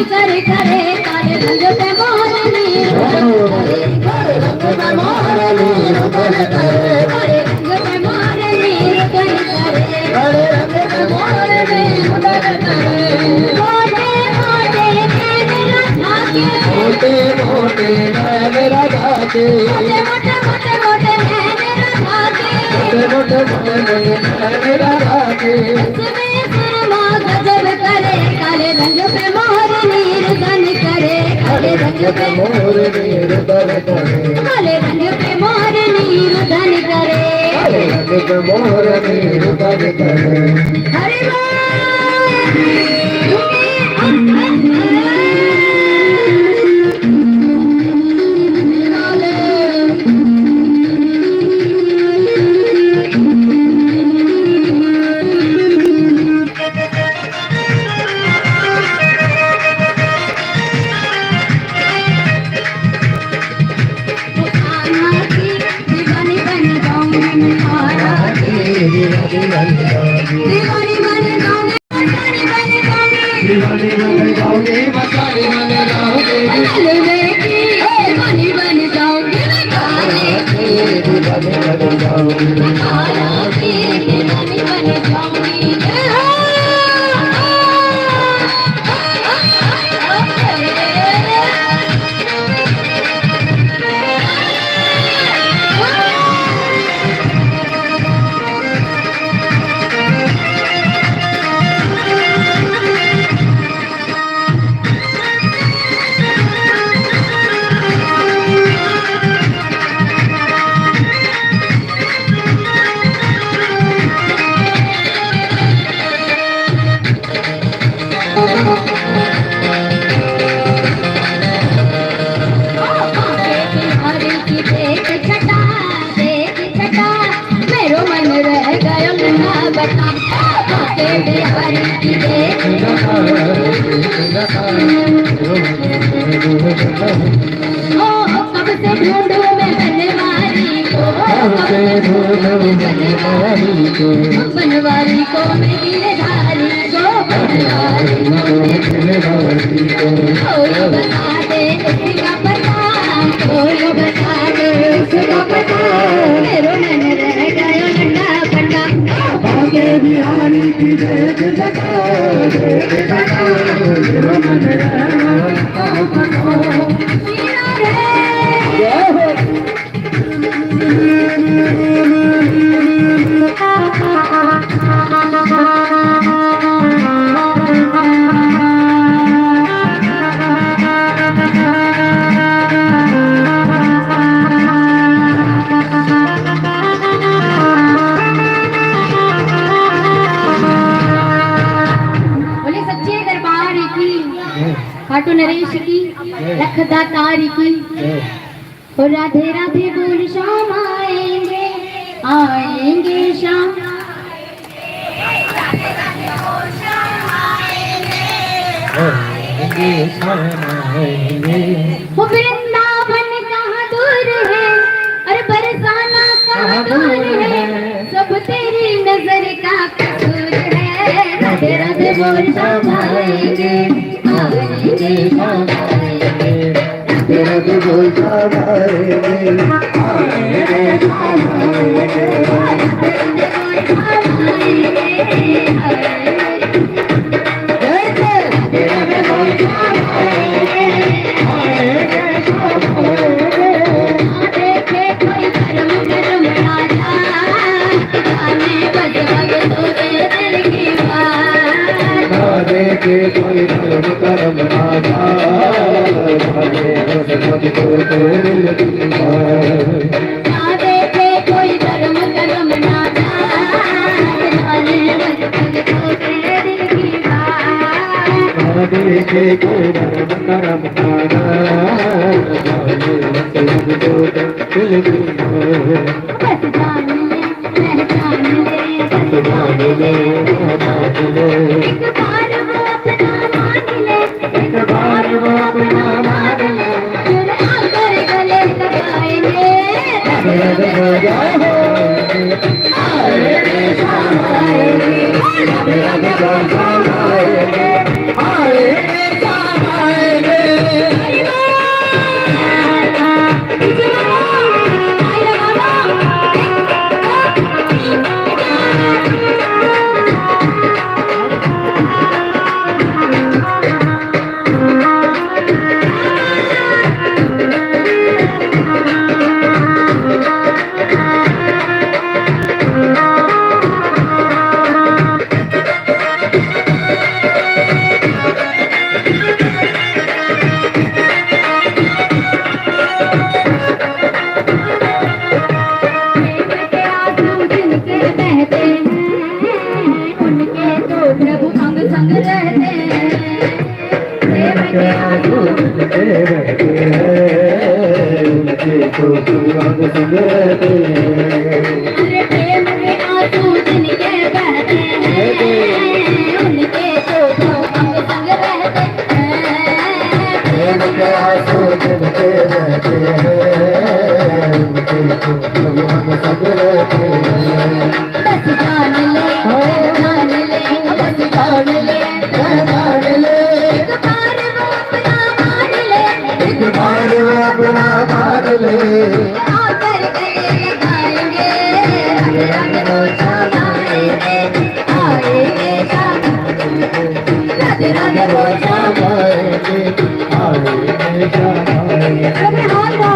करे करे काले रंग पे मोरनी काले रंग पे मोरनी काले रंग पे मोरनी करे काले रंग पे मोरनी मोटे मोटे मेरा धागे मोटे मोटे मोटे मोटे मेरा धागे मोटे मोटे मोटे मेरा धागे गजब करे काले रंग पे मोरनी रुदन करे काले रंग पे मोरनी रुदन करे काले रंग पे मोरनी रुदन करे काले रंग पे मोरनी रुदन करे हरे दीवानी बन जाओगे दीवानी बन जाओगे बताने बन जाओगे दीवानी बन जाओगे दीवानी बन जाओगे दीवानी बन जाओगे कब से ढूंढूं मैं बनवारी को बनवारी को मैं गिरधारी को बनवारी को बता दे इसका पता कोई बता दे इसका पता मेरो मन रह गया ठंडा ठंडा भागे बिहारी की देख जगा मेरो मन रह खाटू नरेश की लखदा तारी की और राधे राधे बोल शाम आएंगे आएंगे शाम वो वृंदावन कहाँ दूर है और बरसाना कहाँ दूर है सब तेरी नजर का कसूर है राधे राधे बोल शाम आएंगे आएंगे शाम आएंगे तेरा तो बोल शाम आएंगे आएंगे शाम आएंगे देखे कोई धर्म कर्म राजा देखे कोई धर्म कर्म राजा देखे कोई धर्म कर्म Hare Krishna, Hare Krishna. रहते हैं, उनके तो अंग संग रहते हैं। अरे प्रेम के आंसू जिनके बहते हैं, उनके तो अंग संग रहते हैं। प्रेम के आंसू जिनके बहते हैं, उनके तो अंग संग रहते हैं। बस जान ले, जान ले, बस जान ले, जान ले, एक बार वो अपना मान ले, एक बार वो अपना मान ले। आकर गले लगाएंगे, राधे राधे बोल श्याम आएंगे, आएंगे श्याम, राधे राधे बोल श्याम आएंगे, आएंगे, श्याम आएंगे। अरे हाथ दो,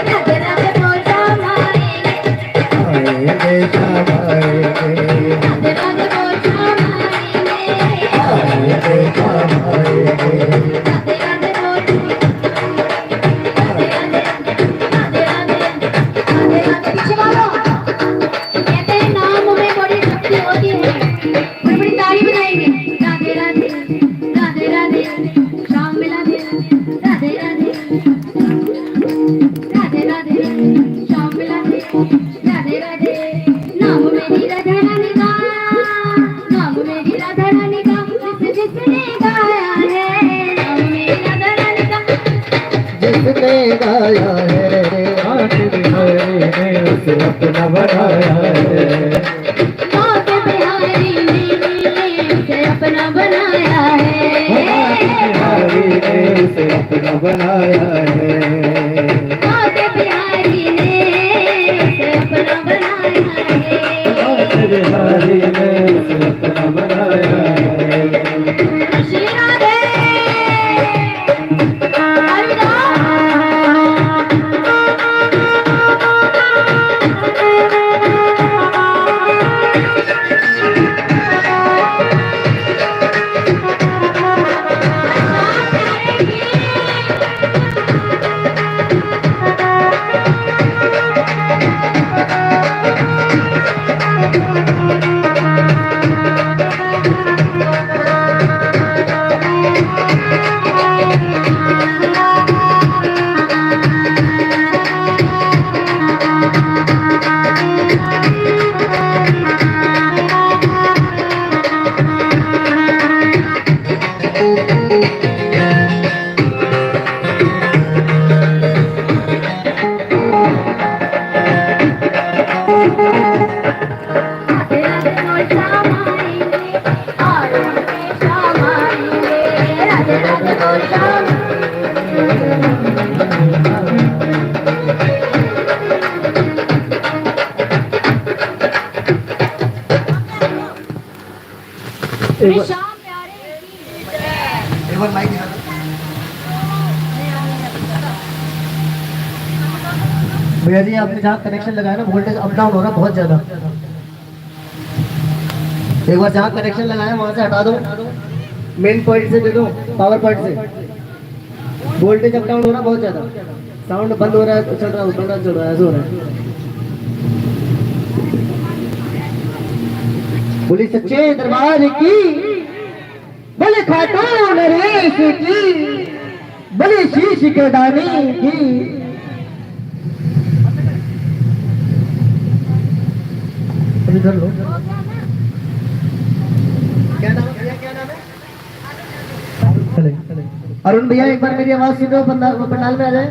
राधे राधे बोल श्याम आएंगे, आएंगे, श्याम आएंगे, राधे राधे बोल श्याम आएंगे, आएंगे, श्याम आएंगे। राधे राधे बोल, राधे राधे, राधे राधे, राधे राधे। पीछे वालों, कहते हैं नाम में बड़ी शक्ति होती है, बड़ी बड़ी ताली बजाएंगे। राधे राधे, राधे राधे, श्याम मिला दे, राधे राधे, राधे राधे, श्याम मिला दे, राधे राधे। नाम मेरी राधा रानी का, नाम मेरी राधा रानी का, जिसने गाया है, नाम मेरी राधा रानी का, जिसने गाया है, आखिर हरे ने उसे अपना बनाया है। बाग बिहारी ने उसे अपना बनाया है, हरे ने उसे अपना बनाया है। बाग बिहारी ने उसे अपना बनाया है। आखिर हरे ने उसे अपना बनाया है। श्री राधे राधे राधे बोल श्याम आएंगे, आएंगे श्याम आएंगे, राधे राधे बोल श्याम। श्याम प्यारे की एक बार माइक दिखा दो। भैया जी आपने जहाँ कनेक्शन लगाया ना, वोल्टेज अप डाउन हो रहा है बहुत ज्यादा। एक बार जहाँ कनेक्शन लगाया वहां से हटा दो, मेन पॉइंट से दे दो, पावर पॉइंट से। वोल्टेज अप डाउन हो रहा है बहुत ज्यादा, साउंड बंद हो रहा है, चल रहा है, बंद चल रहा है, ऐसा हो रहा है। बोली सच्चे दरबार की, बोले खाटू नरेश की, बोले शीश के दानी की। इधर लो। क्या नाम है भैया, क्या नाम है? अरुण भैया एक बार मेरी आवाज सुनो, पंडाल में आ जाए।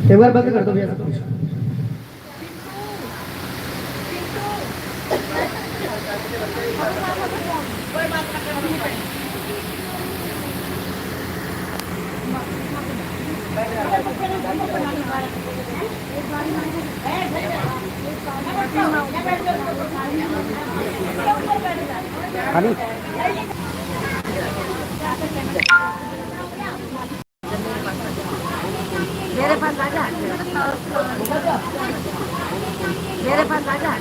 एक बार बंद कर दो भैया सब कुछ। खाली मेरे पास आ जा, मेरे पास आ जा।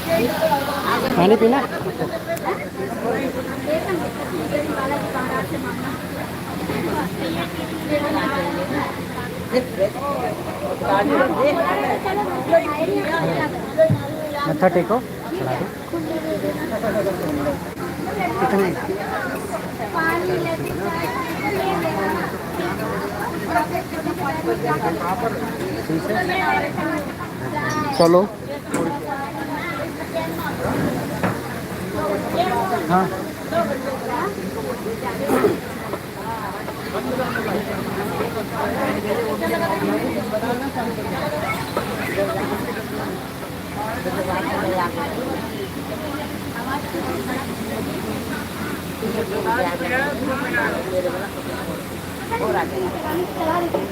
पानी पीना मत्था टेको चला दो कितने चलो हाँ और आगे